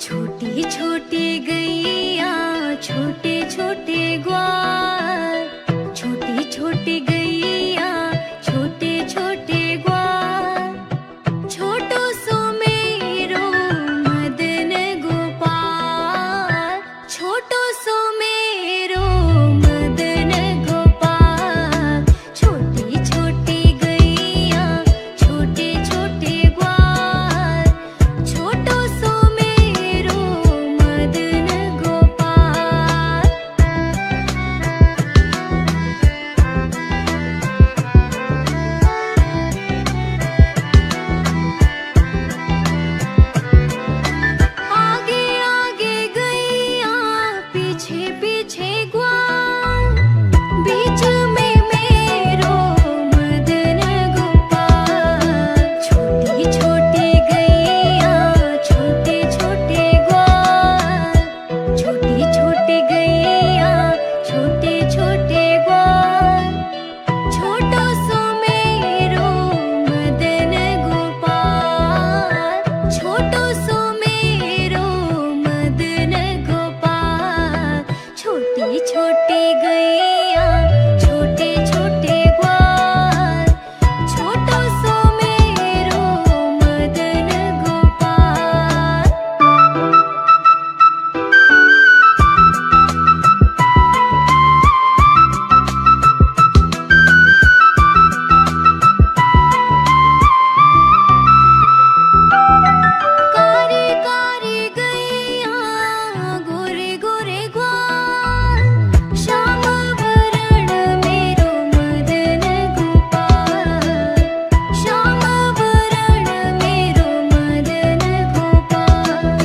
छोटी छोटी गैया छोटे छोटे ग्वाल, छोटी छोटी गैया छोटे छोटे ग्वाल, छोटो सो मेरो मदन गोपाल, छोटो सो मेरो मदन गोपाल, छोटी छोटी गैया छोटे छोटे ग्वाल, छोटो सो मेरो मदन गोपाल। आगे आगे गैया पीछे पीछे ग्वाल, बीच में मेरो मदन गोपाल, छोटी छोटी गैया छोटे छोटे ग्वाल, छोटी छोटी गैया छोटे छोटे ग्वाल, छोटो सो मेरो मदन गोपाल, छोटो सो मेरो मदन गोपाल, छोटी छोटी गैया छोटे छोटे ग्वाल, छोटो सो मेरो मदन गोपाल। कारी कारी गैया गोरे गोरे ग्वाल, श्याम वरण मेरो मदन गोपाल, श्याम वरण मेरो मदन गोपाल,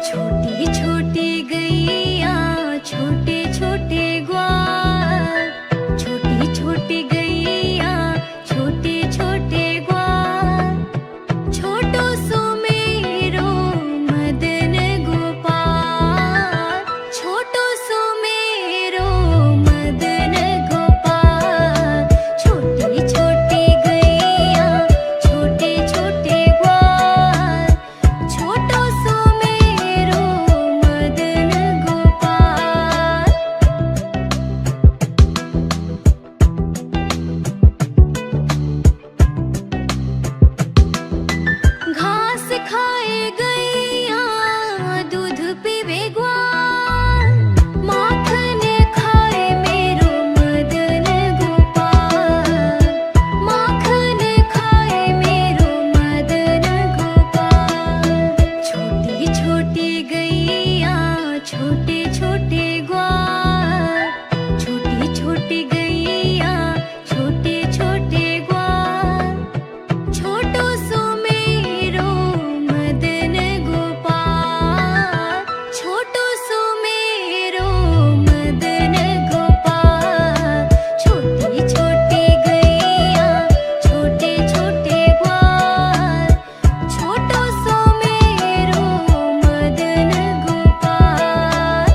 छोटी छोटी गैया छोटे छोटे ग्वाल, छोटी छोटी गैया छोटे छोटे ग्वाल, छोटो सो मेरो मदन गोपाल, छोटो सो मेरो मदन गोपाल, छोटी छोटी गैया छोटे छोटे ग्वाल, छोटो सो मेरो मदन गोपाल। घास खाए गैया दूध पीवे ग्वाल, माखन खाए मेरो मदन गोपाल, माखन खाए मेरो मदन गोपाल, छोटी छोटी गैया छोटे छोटे ग्वाल, छोटी छोटी गैया छोटे छोटे ग्वाल, छोटो सो मेरो मदन गोपाल, छोटो सो मेरो मदन गोपाल, छोटी छोटी गैया छोटे छोटे ग्वाल, छोटो सो मेरो मदन गोपाल।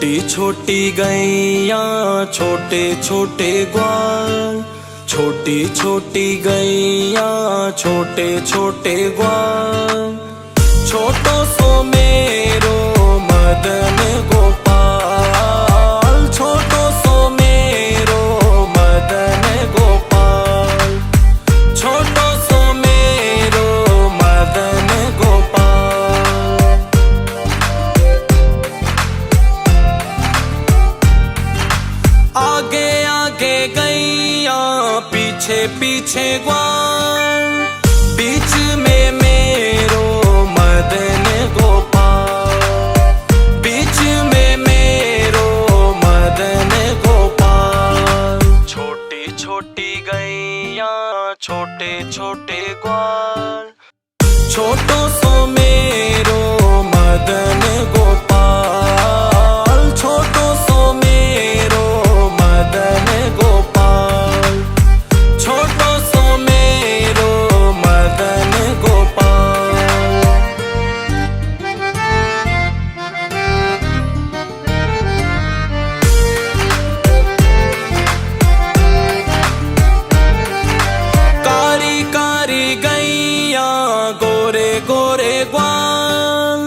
छोटी छोटी गैया छोटे छोटे ग्वाल, छोटी छोटी गैया छोटे छोटे ग्वाल, छोटो सो मेरो मदन गोपाल, छोटो सो मेरो मदन गोपाल, छोटो सो मेरो मदन गोपाल। आगे आगे गैया पीछे पीछे ग्वाल, बीच में मेरो मदन गोपाल, बीच में मेरो मदन गोपाल। छोटी छोटी गैया छोटे छोटे ग्वाल, छोटो सो मेरो मदन गोपाल, छोटो सो मेरो मदन गोपाल, छोटो सो मेरो मदन गोपाल। कारी कारी गैया गोरे गोरे ग्वाल,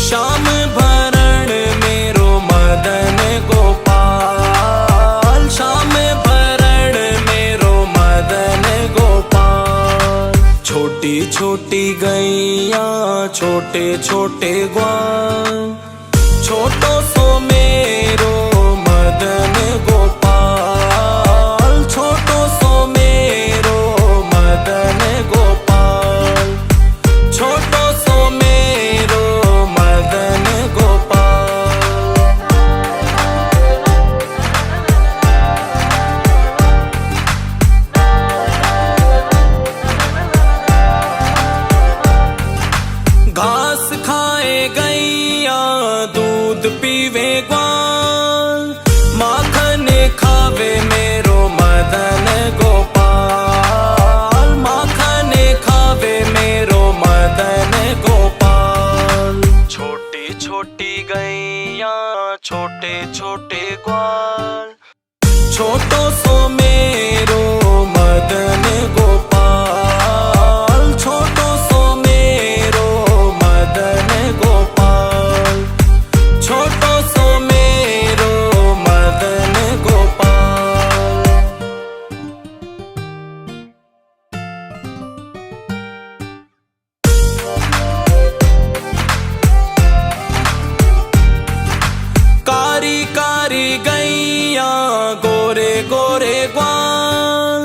श्याम भरण मेरो मदन गोपाल, श्याम भरण मेरो मदन गोपाल। छोटी छोटी गैया छोटे छोटे ग्वाल, छोटो सो मेरो मदन गोपाल, छोटो सो मेरो मदन गोपाल, छोटो सो मेरो मदन गोपाल। घास खाए गैया दूध पीवे ग्वाल, माखन खावे मेरो मदन गोपाल, माखन खावे मेरो मदन गोपाल। छोटी छोटी गैया छोटे छोटे ग्वाल, छोटो सो मेरो मदन गोपाल, छोटो सो मेरो मदन गोपाल, छोटो सो मेरो मदन गोपाल। कारी कारी गैया गोरे गोरे ग्वाल,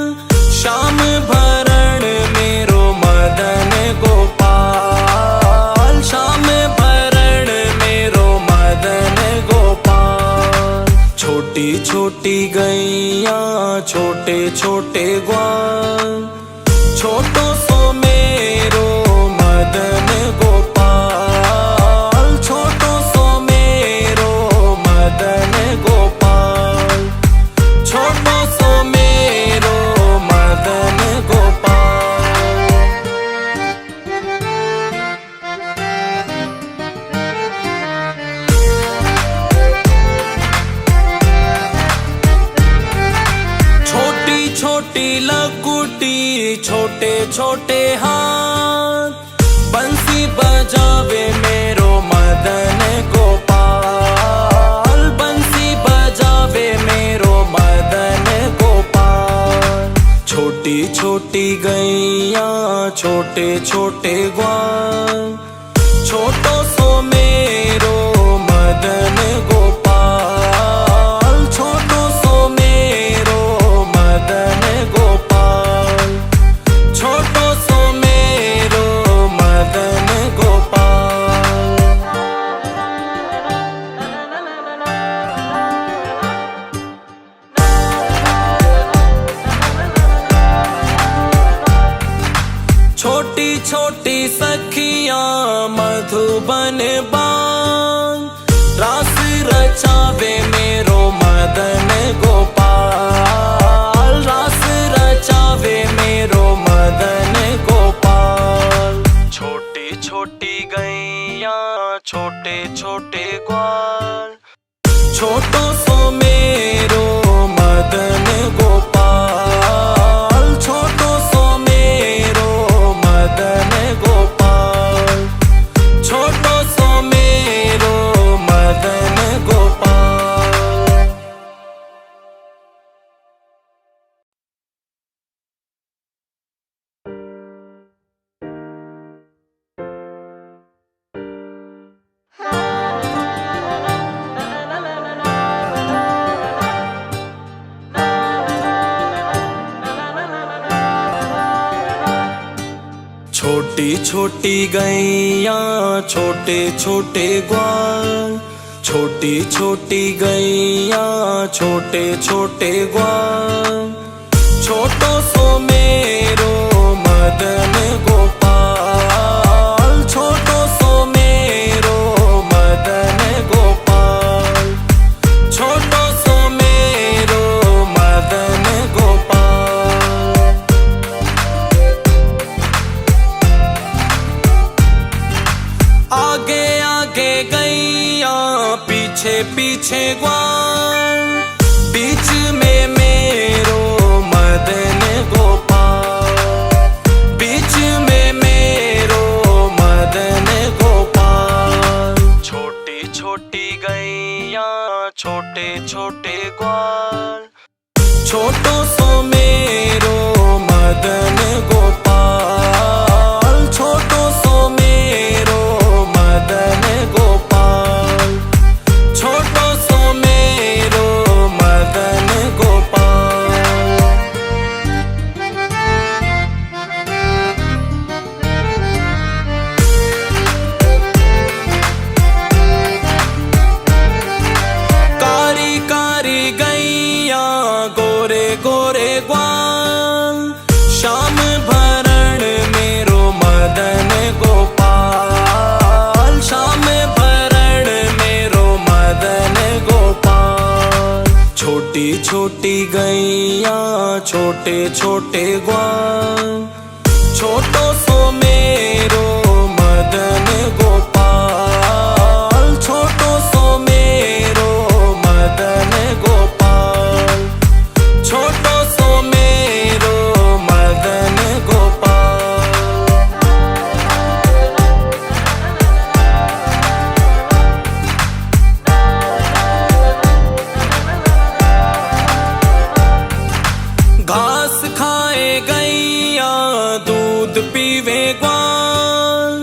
श्याम भरण मेरो मदन गोपाल, श्याम भरण मेरो मदन गोपाल। छोटी छोटी गैया छोटे छोटे ग्वाल, छोटो सो मेरो मदन गोपाल, छोटो सो मेरो मदन गोपाल, छोटो सो मेरो मदन गोपाल। छोटी छोटी लकुटी छोटे छोटे हाथ, बंसी बजावे मेरो मदन गोपाल, बंसी बजावे मेरो मदन गोपाल। छोटी छोटी गैया छोटे छोटे ग्वाल, छोटो सो मेरो मदन गोपाल, छोटो सो मेरो मदन गोपाल, छोटो सो मेरो मदन गोपाल। छोटी छोटी सखियां मधुबन बाग, रास रचावे मेरो मदन गोपाल, रास रचावे मेरो मदन गोपाल। छोटी छोटी गैया छोटे छोटे ग्वाल, छोटो सो मेरो मदन गोपाल, छोटो सो मेरो मदन गोपाल, छोटो सो मेरो मदन गोपाल। छोटी छोटी गैया छोटे छोटे ग्वाल, छोटी छोटी गैया छोटे छोटे ग्वाल, छोटो सो मेरो मदन गोपाल, छोटो सो मेरो मदन गोपाल, छोटो सो मेरो मदन गोपाल। आगे आगे गैया पीछे पीछे ग्वाल, बीच में मेरो मदन गोपाल, बीच में मेरो मदन गोपाल। छोटी छोटी गैया छोटे छोटे ग्वाल, छोटो सो मेरो मदन गोपाल, छोटो सो मेरो मदन गोपाल, छोटो सो मेरो मदन गोपाल। कारी कारी गैया गोरे गोरे ग्वाल, श्याम भरण मेरो मदन गोपाल, श्याम भरण मेरो मदन गोपाल। छोटी छोटी गैया छोटे छोटे ग्वाल, छोटो सो मेरो मदन गोपाल, छोटो सो मेरो मदन गोपाल, छोटो सो मेरो मदन गोपाल। घास खाए गैया दूध पीवे ग्वाल,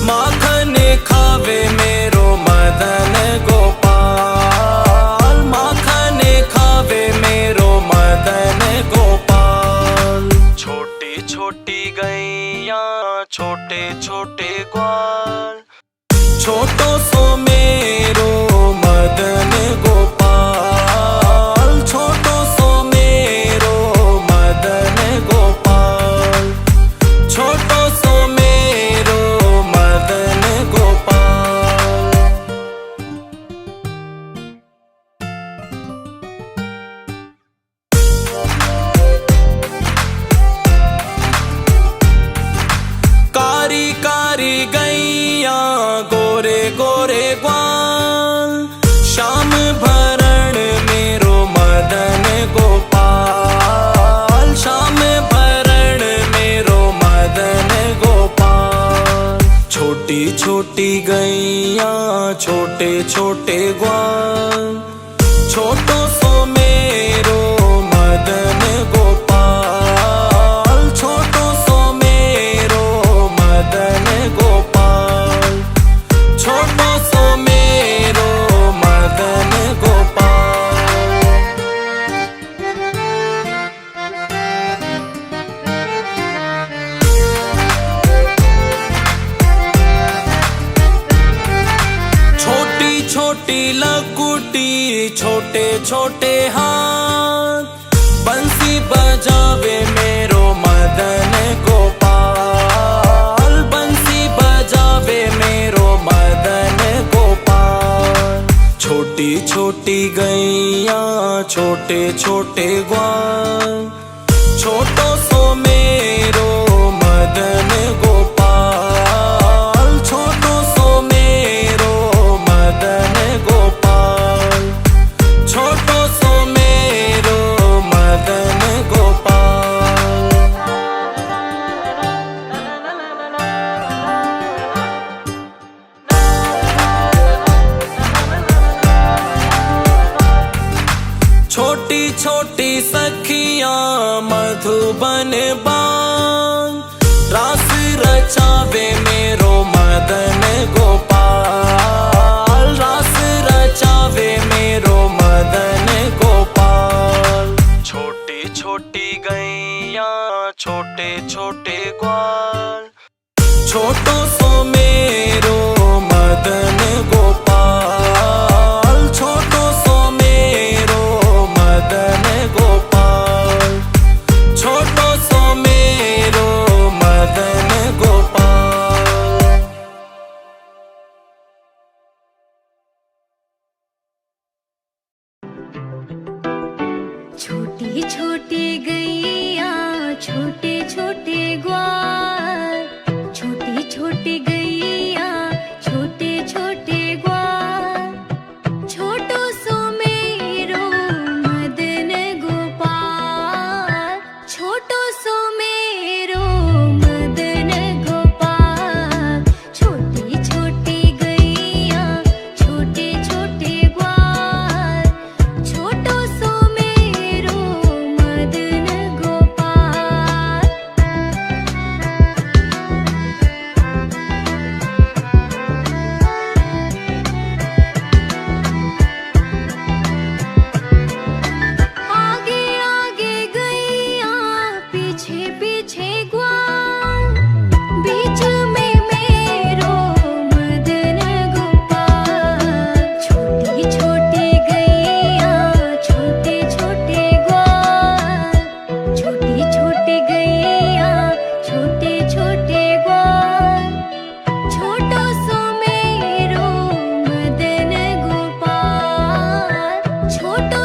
माखन खावे मेरो मदन गोपाल, माखन खावे मेरो मदन गोपाल। छोटी छोटी गैया छोटे छोटे ग्वाल, छोटो सो मेरो मदन गोपाल, छोटो सो मेरो मदन गोपाल, छोटो सो मेरो मदन गोपाल। कारी कारी गैया गोरे गोरे ग्वाल, श्याम भरण मेरो मदन गोपाल, श्याम भरण मेरो मदन गोपाल। छोटी छोटी गैया छोटे छोटे ग्वाल, छोटो सो मेरो मदन गोपाल, छोटो सो मेरो मदन गोपाल, छोटो सो मेरो मदन गोपाल। छोटी छोटी लकुटी छोटे छोटे हाथ, बंसी बजावे मेरो मदन गोपाल, बंसी बजावे मेरो मदन गोपाल। छोटी छोटी गैया छोटे छोटे ग्वाल, छोटो सो मेरो मदन गोपाल, छोटो सो मेरो मदन गोपाल, छोटी छोटी सखियां मधुबन बान, रास रचावे मेरो मदन गोपाल, रास रचावे मेरो मदन गोपाल। छोटी छोटी गैया छोटे छोटे ग्वाल, छोटो सो में